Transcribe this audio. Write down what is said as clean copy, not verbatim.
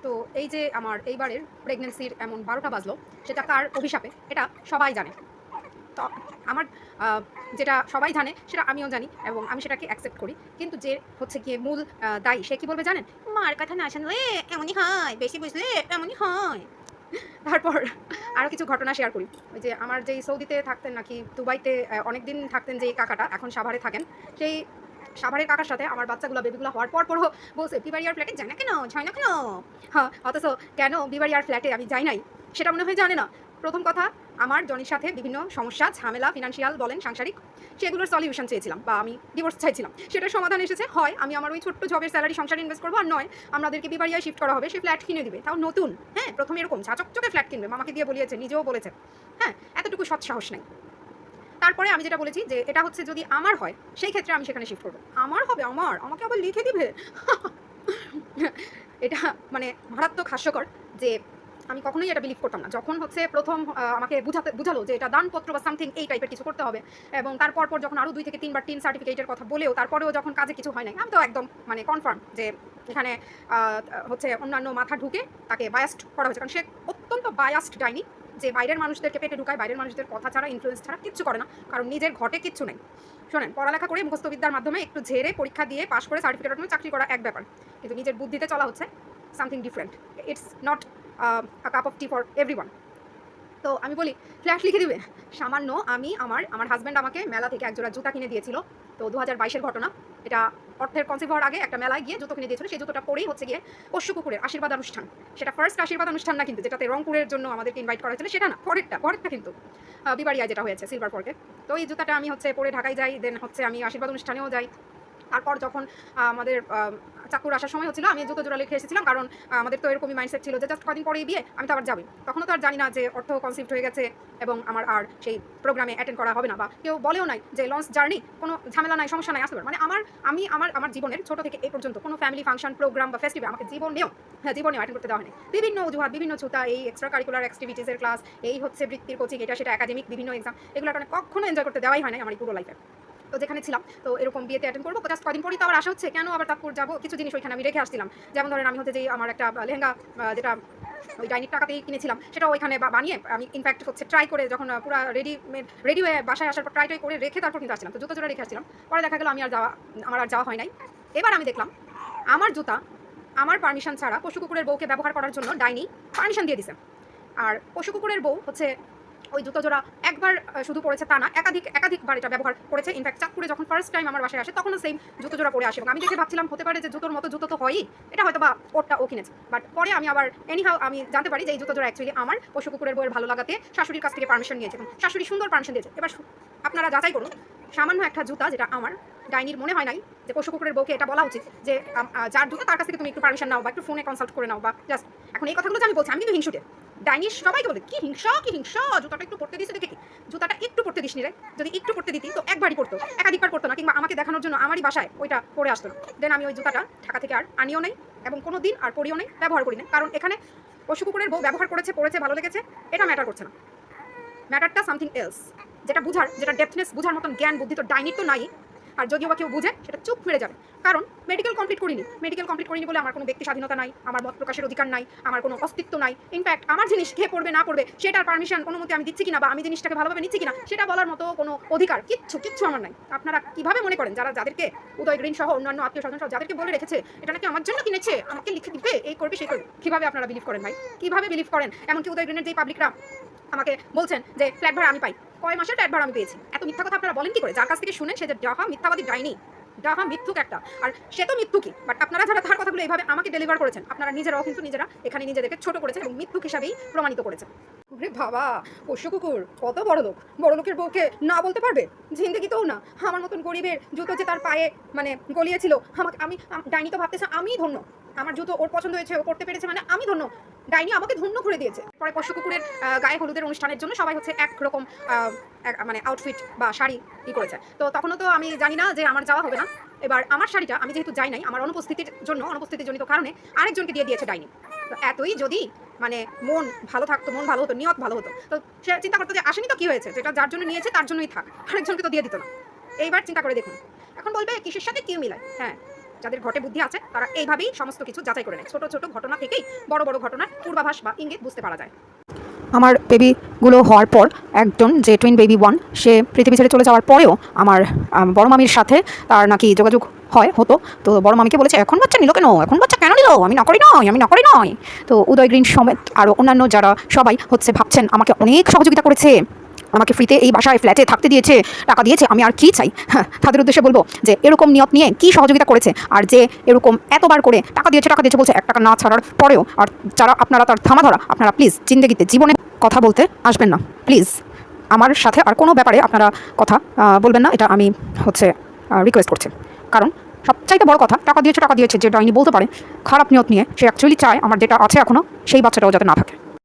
তো এই যে আমার এইবারের প্রেগন্যান্সির এমন ১২টা বাজলো, সেটা কার অভিশাপে এটা সবাই জানে। তো আমার আ যেটা সবাই জানে সেটা আমিও জানি এবং আমি সেটাকে অ্যাকসেপ্ট করি। কিন্তু যে হচ্ছে গিয়ে মূল দায়ী সে কি বলবে জানেন? "মার কথা না শুনলে এমনই হয়, বেশি বুঝলে এমনই হয়।" তারপর আরো কিছু ঘটনা শেয়ার করি। ওই যে আমার যেই সৌদিতে থাকতেন নাকি দুবাইতে অনেকদিন থাকতেন যেই কাকাটা এখন সাভারে থাকেন, সেই সাভারের কাকার সাথে আমার বাচ্চাগুলা বেবিগুলা হওয়ার পরও বলছে, "বিবাড়িয়ার ফ্ল্যাটে যায় না কেন? যায় না কেন?" হ্যাঁ, অথচ কেন বিবাড়িয়ার ফ্ল্যাটে আমি যাই নাই সেটা মনে হয় জানে না। ১ম কথা আমার জনির সাথে বিভিন্ন সমস্যা, ঝামেলা, ফিন্যান্সিয়াল বলেন, সাংসারিক সেগুলোর সলিউশন চেয়েছিলাম বা আমি ডিভোর্স চাইছিলাম। সেটার সমাধান এসেছে হয় আমি আমার ওই ছোট্ট জবের স্যালারি সংসারে ইনভেস্ট করব আর নয় আমাদেরকে বিবাড়িয়ায় শিফট করা হবে। সে ফ্ল্যাট কিনে দিবে। তাও নতুন। হ্যাঁ, ১ম এরকম ঝাঁচকচকে ফ্ল্যাট কিনবে। মামাকে দিয়ে বলিয়েছে, নিজেও বলেছে। হ্যাঁ, এতটুকু সৎ সাহস নাই। তারপরে আমি যেটা বলেছি যে এটা হচ্ছে যদি আমার হয় সেই ক্ষেত্রে আমি সেখানে শিফট করব। আমার হবে আমার, আমাকে আবার লিখে দিবে। এটা মানে মারাত্মক হাস্যকর যে আমি কখনোই এটা বিলিভ করতাম না। যখন হচ্ছে ১ম আমাকে বুঝালো যে এটা দানপত্র বা সামথিং এই টাইপের কিছু করতে হবে এবং তারপর যখন আরো ২ থেকে ৩ বার টিন সার্টিফিকেটের কথা বলেও তারপরেও যখন কাজে কিছু হয় নাই, আমি তো একদম মানে কনফার্ম যে এখানে আ হচ্ছে অন্যান্য মাথা ঢুকে তাকে বায়াসড করা হয়েছে। কারণ সে অত্যন্ত বায়াসড ডাইনি যে বাইরের মানুষদেরকে পেটে ঢুকায়, বাইরের মানুষদের কথা ছাড়া, ইনফ্লুয়েন্স ছাড়া কিচ্ছু করে না। কারণ নিজের ঘটে কিচ্ছু নাই। শোনেন, পড়ালেখা করে মুখস্থ বিদ্যার মাধ্যমে একটু ঝেড়ে পরীক্ষা দিয়ে পাস করে সার্টিফিকেটের মাধ্যমে চাকরি করা এক ব্যাপার। কিন্তু নিজের বুদ্ধিতে চলা হচ্ছে something different. It's not a cup of T for everyone. তো আমি বলি, ফ্ল্যাট লিখে দিবে? সামান্য আমি আমার হাসব্যান্ড আমাকে মেলা থেকে একজোড়া জুতা কিনে দিয়েছিল। তো ২০২২ এর ঘটনা। এটা অর্থের কনসিভ হওয়ার আগে একটা মেলায় গিয়ে জুতো কিনে দিয়েছিল। সেই জুতোটা পরেই হচ্ছে গিয়ে পোষ্য কুকুরের আশীর্বাদ অনুষ্ঠান। সেটা ফার্স্ট আশীর্বাদ অনুষ্ঠান না কিন্তু, যেটাতে রংপুরের জন্য আমাদেরকে ইনভাইট করা হয়েছিল সেটা না, পরেরটা কিন্তু। বিবাড়িয়ায় যেটা হয়েছে সিলভার ফোর্কে। তো এই জুতাটা আমি হচ্ছে পরে ঢাকায় যাই। দেন হচ্ছে আমি আশীর্বাদ অনুষ্ঠানেও যাই। তারপর যখন আমাদের চাকর আসার সময় হচ্ছিল, আমি জুতো জোড়া রেখে এসেছিলাম। কারণ আমাদের তো এরকমই মাইন্ডসেট ছিল যে জাস্ট কদিন পরেই বিয়ে, আমি তো আবার যাবোই। তখনও তো আর জানি না যে অর্থ কনসিভড হয়ে গেছে এবং আমার আর সেই প্রোগ্রামে অ্যাটেন্ড করা হবে না বা কেউ বলেও নাই যে লঞ্চ জার্নি কোনো ঝামেলা নাই, সমস্যা নাই, আসতে পারে। মানে আমার জীবনের ছোট থেকে এই পর্যন্ত কোনো ফ্যামিলি ফাংশন, প্রোগ্রাম বা ফেস্টিভ্যাল আমাকে জীবনেও অ্যাটেন্ড করতে দেওয়া হয়নি। বিভিন্ন অজুহাত, বিভিন্ন ছুতা, এই এক্সট্রা কারিকুলার অ্যাক্টিভিটিস এর ক্লাস, এই হচ্ছে বৃত্তির কোচিং, এটা সেটা একাডেমিক বিভিন্ন এক্সাম, এগুলোর কারণে কখনো এনজয় করতে দেওয়াই হয় নাই আমার এই পুরো লাইফে। তো যেখানে ছিলাম তো এরকম বিয়েতে অ্যাটেন্ড করবো, জাস্ট কদিন পরেই তো আবার আসা হচ্ছে, কেন আবার তাৎপুর যাবো? কিছু জিনিস ওইখানে আমি রেখে আসছিলাম। যেমন ধরেন আমি হচ্ছে যে আমার একটা লেহেঙ্গা যেটা ওই ডাইনির টাকাতেই কিনেছিলাম, সেটাও ওইখানে বানিয়ে আমি ইনফ্যাক্ট হচ্ছে ট্রাই করে যখন পুরা রেডি হয়ে বাসায় আসার পর ট্রাই করে রেখে তারপর কিন্তু আসছিলাম। তো জুতো জোড়া রেখে আসছিলাম। পরে দেখা গেল আমার আর যাওয়া হয় নাই। এবার আমি দেখলাম আমার জুতা আমার পারমিশন ছাড়া পশু কুকুরের বউকে ব্যবহার করার জন্য ডাইনি পারমিশন দিয়ে দিছে। আর পশু কুকুরের বউ হচ্ছে ওই জুতো জোড়া একবার শুধু পড়েছে তা না, একাধিকবার এটা ব্যবহার করেছে। ইনফ্যাক্ট চাঁদপুরে যখন ফার্স্ট টাইম আমার বাসায় আসে তখনও সেম জুতো জোড়া পরে আসে এবং আমি দেখে ভাবছিলাম হতে পারে যে জুতোর মতো জুতো তো হয়ই, এটা হয়তো বা ওরটা ও কিনেছে। বাট পরে আমি আবার এনিহাউ আমি জানতে পারি যে এই জুতো জোড়া অ্যাকচুয়ালি আমার পশু কুকুরের বউয়ের ভালো লাগাতে শাশুড়ির কাছ থেকে পারমিশন নিয়েছে এবং শাশুড়ি সুন্দর পারমিশন দিয়েছে। এবার আপনারা যাচাই করুন, সামান্য একটা জুতা যেটা আমার, ডাইনির মনে হয় নাই যে পশু কুকুরের বউকে এটা বলা উচিত যে যার জুতো তার কাছ থেকে তুমি একটু পারমিশন নাও বা একটু ফোনে কনসাল্ট করে নাও বা জাস্ট। এখন এই কথাগুলো যে আমি বলছি, আমি কিন্তু হিংসুটে। ডাইনির সবাইকে বলে, কি হিংসা, কি হিংসা, জুতাটা একটু পড়তে দিছে দেখে কি? জুতাটা একটু পড়তে দিসনি রে। যদি একটু পড়তে দিতি তো একবারই পড়তো, একাধিকবার পড়তো না, কিংবা আমাকে দেখানোর জন্য আমারই বাসায় ওইটা পরে আসতো না। দেন আমি ওই জুতাটা ঢাকা থেকে আর আনিও নাই এবং কোনো দিন আর পরিও নাই, ব্যবহার করি না। কারণ এখানে পশু কুকুরের বউ ব্যবহার করেছে, পড়েছে, ভালো লেগেছে, এটা ম্যাটার করছে না। ম্যাটারটা সামথিং এলস। যেটা বুঝার, যেটা ডেপথনেস বুঝার মতন জ্ঞান বুদ্ধি তো ডাইনির তো নাই। আর যদিও বা কেউ বুঝে সেটা চুপ মেরে যাবে। কারণ মেডিকেল কমপ্লিট করিনি বলে আমার কোনো ব্যক্তি স্বাধীনতা নাই, আমার মত প্রকাশের অধিকার নাই, আমার কোনো অস্তিত্ব নাই। ইনফ্যাক্ট আমার জিনিস কে পড়বে না পড়বে সেটার পারমিশন অনুমতি আমি দিচ্ছি কিনা বা আমি জিনিসটাকে ভালোভাবে নিচ্ছি কিনা সেটা বলার মতো কোনো অধিকার কিচ্ছু আমার নাই। আপনারা কিভাবে মনে করেন যাদেরকে উদয় গ্রিন সহ অন্যান্য আত্মীয় স্বজন সহ যাদেরকে বলে রেখেছে এটা নাকি আমার জন্য কিনেছে, আমাকে লিখে দিবে, এই করবে সেই করবে, কিভাবে আপনারা বিলিভ করেন ভাই? কিভাবে বিলিভ করেন? এমনকি উদয় গ্রিনের যেই পাবলিকরা আমাকে বলছেন যে ফ্ল্যাট ভাড়া আমি পাই, কয় মাসের ফ্ল্যাট ভাড়া আমি পেয়েছি, এত মিথ্যা কথা আপনারা বলেন কি করে? যার কাছ থেকে শুনেন সে যে ডাহা মিথ্যাবাদী ডাইনি, ডাহা মিথ্যুক একটা। আর সে তো মিথ্যুকই, বাট আপনারা যারা তার কথাগুলো এইভাবে আমাকে ডেলিভার করেছেন, আপনারা নিজেরাও কিন্তু নিজেরা এখানে নিজেদেরকে ছোট করেছেন এবং মিথ্যুক হিসাবেই প্রমাণিত করেছেন। ওরে বাবা, পোষ্য কুকুর কত বড় লোক, বড় লোকের বউকে না বলতে পারবে? জিন্দেগিতেও না। আমার মতন গরিবের জুতো যে তার পায়ে মানে গলিয়েছিল, ডাইনি তো ভাবতেছে আমি ধন্য, আমার জুতো ওর পছন্দ হয়েছে, ও পড়তে পেরেছে, মানে আমি ধন্য। ডাইনি আমাকে ধন্য করে দিয়েছে। পরে পশু কুকুরের গায়ে হলুদের অনুষ্ঠানের জন্য সবাই হচ্ছে একরকম মানে আউটফিট বা শাড়ি করেছে। তো তখনও তো আমি জানি না যে আমার যাওয়া হবে না। এবার আমার শাড়িটা আমি যেহেতু যাই নাই, আমার অনুপস্থিতিজনিত কারণে আরেকজনকে দিয়ে দিয়েছে ডাইনি। তো এতই যদি মানে মন ভালো থাকতো, মন ভালো হতো, নিয়ত ভালো হতো, তো সে চিন্তা করতো যে আসেনি তো কি হয়েছে, যেটা যার জন্য নিয়েছে তার জন্যই থাক, আরেকজনকে তো দিয়ে দিত না। এইবার চিন্তা করে দেখুন। এখন বলবে কিসের সাথে কি মিলায়? হ্যাঁ, যাদের ঘটে বুদ্ধি আছে তারা এইভাবেই সমস্ত কিছু যাচাই করে নেয়। ছোট ছোট ঘটনা থেকেই বড় বড় ঘটনার পূর্বাভাস বা ইঙ্গিত বুঝতে পারা যায়। আমার বেবিগুলো হওয়ার পর একজন যে টুইন বেবি ওয়ান, সে পৃথিবী ছেড়ে চলে যাওয়ার পরেও আমার বড় মামির সাথে তার নাকি যোগাযোগ হতো। তো বড় মামিকে বলেছে, এখন বাচ্চা নিল কেন, এখন বাচ্চা কেন নিল, আমি নকরি নয়। তো উদয় গ্রিন সমেত আরও অন্যান্য যারা সবাই ভাবছেন আমাকে অনেক সহযোগিতা করেছে, আমাকে ফ্রিতে এই বাসায় ফ্ল্যাটে থাকতে দিয়েছে, টাকা দিয়েছে, আমি আর কি চাই। হ্যাঁ, তাদের উদ্দেশ্যে বলবো যে এরকম নিয়ত নিয়ে কি সহযোগিতা করেছে, আর যে এরকম এতবার করে টাকা দিয়েছে বলছে, 1 টাকা না ছাড়ার পরেও। আর যারা আপনারা তার ধামাধরা, আপনারা প্লিজ জীবনে কথা বলতে আসবেন না, প্লিজ আমার সাথে আর কোনো ব্যাপারে আপনারা কথা বলবেন না, এটা আমি রিকোয়েস্ট করছি। কারণ সবচাইতে বড় কথা, টাকা দিয়েছে যে ডাইনি বলতে পারে খারাপ নিয়ত নিয়ে, সে অ্যাকচুয়ালি চায় আমার যেটা আছে এখনও সেই বাচ্চাটাও যাতে না থাকে।